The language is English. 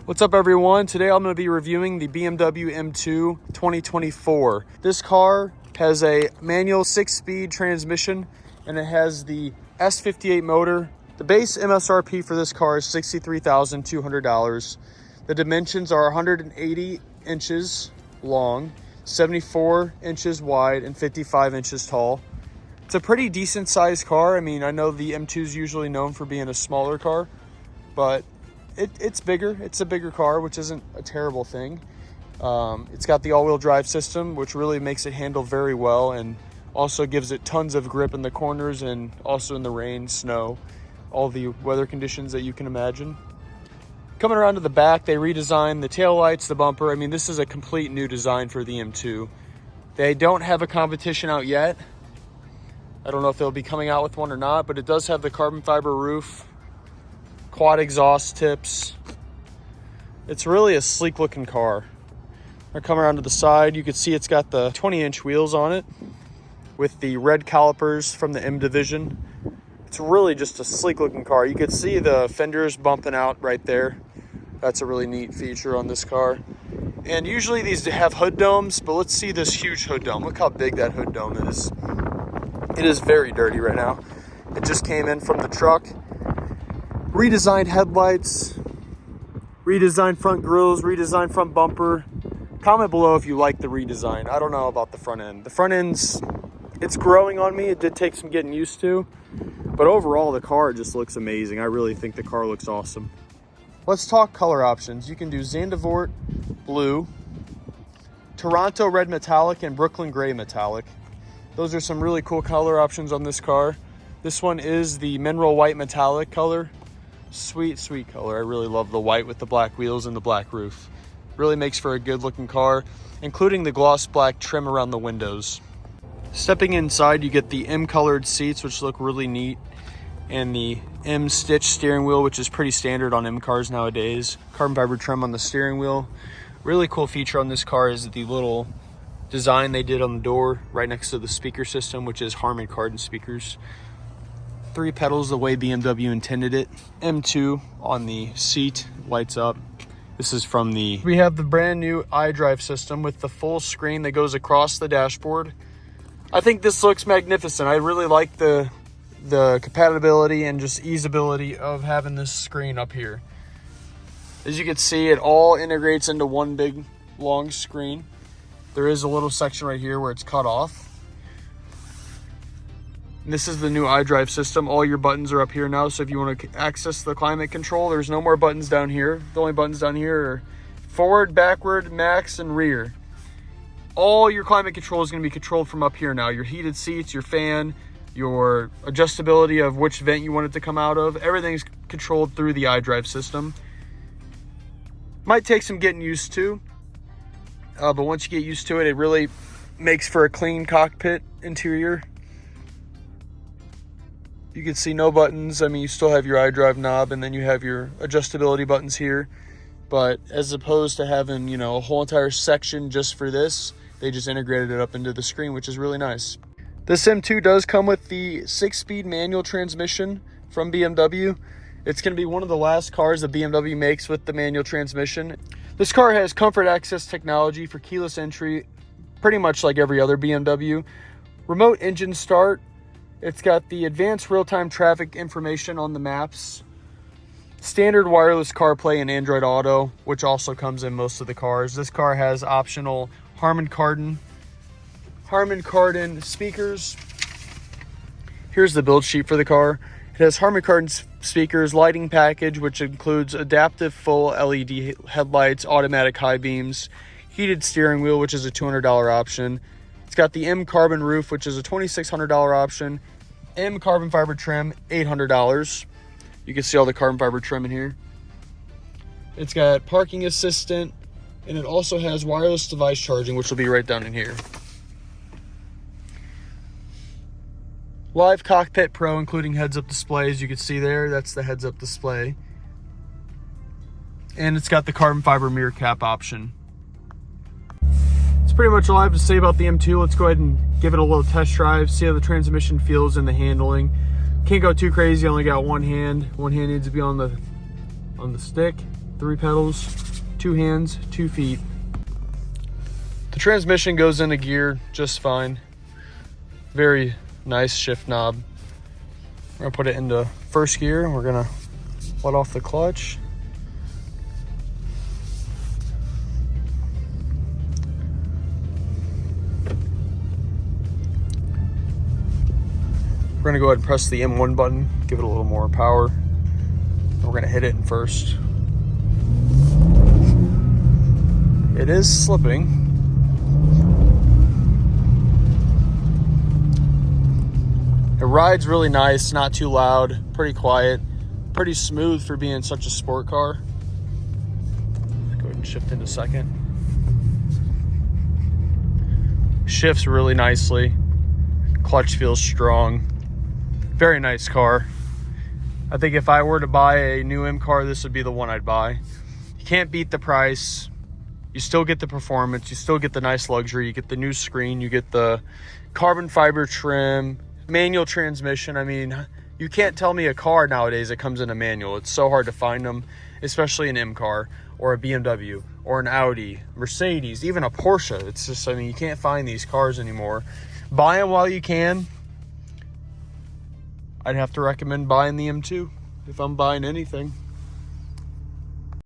What's up everyone? Today I'm going to be reviewing the BMW M2 2024. This car has a manual 6-speed transmission and it has the S58 motor. The base MSRP for this car is $63,200. The dimensions are 180 inches long, 74 inches wide, and 55 inches tall. It's a pretty decent sized car. I mean, I know the M2 is usually known for being a smaller car, but it's bigger. It's a bigger car, which isn't a terrible thing. It's got the all-wheel drive system, which really makes it handle very well and also gives it tons of grip in the corners and also in the rain, snow, all the weather conditions that you can imagine. Coming around to the back, they redesigned the taillights, the bumper. I mean, this is a complete new design for the M2. They don't have a competition out yet. I don't know if they'll be coming out with one or not, but it does have the carbon fiber roof, quad exhaust tips. It's really a sleek looking car. I come around to the side, you can see it's got the 20-inch wheels on it with the red calipers from the M division. It's really just a sleek looking car. You can see the fenders bumping out right there. That's a really neat feature on this car. And usually these have hood domes, but let's see this huge hood dome. Look how big that hood dome is. It is very dirty right now. It just came in from the truck. Redesigned headlights, redesigned front grills, redesigned front bumper. Comment below if you like the redesign. I don't know about the front end. The front end's, it's growing on me. It did take some getting used to, but overall the car just looks amazing. I really think the car looks awesome. Let's talk color options. You can do Zandvoort Blue, Toronto Red Metallic, and Brooklyn Gray Metallic. Those are some really cool color options on this car. This one is the Mineral White Metallic color. Sweet, sweet color. I really love the white with the black wheels and the black roof. Really makes for a good looking car, including the gloss black trim around the windows. Stepping inside, you get the M colored seats, which look really neat, and the M stitch steering wheel, which is pretty standard on M cars nowadays. Carbon fiber trim on the steering wheel. Really cool feature on this car is the little design they did on the door right next to the speaker system, which is Harman Kardon speakers. 3 pedals the way BMW intended it. M2 on the seat, lights up. This is from the... We have the brand new iDrive system with the full screen that goes across the dashboard. I think this looks magnificent. I really like the compatibility and just easeability of having this screen up here. As you can see, it all integrates into one big long screen. There is a little section right here where it's cut off. This is the new iDrive system. All your buttons are up here now, so if you want to access the climate control, there's no more buttons down here. The only buttons down here are forward, backward, max, and rear. All your climate control is going to be controlled from up here now. Your heated seats, your fan, your adjustability of which vent you want it to come out of. Everything's controlled through the iDrive system. Might take some getting used to, but once you get used to it, it really makes for a clean cockpit interior. You can see no buttons. I mean, you still have your iDrive knob and then you have your adjustability buttons here. But as opposed to having, you know, a whole entire section just for this, they just integrated it up into the screen, which is really nice. This M2 does come with the 6-speed manual transmission from BMW. It's going to be one of the last cars that BMW makes with the manual transmission. This car has comfort access technology for keyless entry, pretty much like every other BMW. Remote engine start. It's got the advanced real-time traffic information on the maps. Standard wireless CarPlay and Android Auto, which also comes in most of the cars. This car has optional Harman Kardon speakers. Here's the build sheet for the car. It has Harman Kardon speakers, lighting package, which includes adaptive full LED headlights, automatic high beams, heated steering wheel, which is a $200 option. It's got the M carbon roof, which is a $2,600 option. M carbon fiber trim, $800. You can see all the carbon fiber trim in here. It's got parking assistant, and it also has wireless device charging, which will be right down in here. Live Cockpit Pro, including heads-up display. As you can see there, that's the heads-up display. And it's got the carbon fiber mirror cap option. That's pretty much all I have to say about the M2. Let's go ahead and give it a little test drive, see how the transmission feels and the handling. Can't go too crazy, I only got one hand. One hand needs to be on the stick. 3 pedals, 2 hands, 2 feet. The transmission goes into gear just fine. Very nice shift knob. We're gonna put it into first gear and we're gonna let off the clutch. We're gonna go ahead and press the M1 button, give it a little more power. And we're gonna hit it in first. It is slipping. It rides really nice, not too loud, pretty quiet, pretty smooth for being such a sport car. Let's go ahead and shift into second. Shifts really nicely. Clutch feels strong. Very nice car. I think if I were to buy a new M car, this would be the one I'd buy. You can't beat the price. You still get the performance. You still get the nice luxury. You get the new screen. You get the carbon fiber trim, manual transmission. I mean, you can't tell me a car nowadays that comes in a manual. It's so hard to find them, especially an M car or a BMW or an Audi, Mercedes, even a Porsche. It's just, I mean, you can't find these cars anymore. Buy them while you can. I'd have to recommend buying the M2 if I'm buying anything.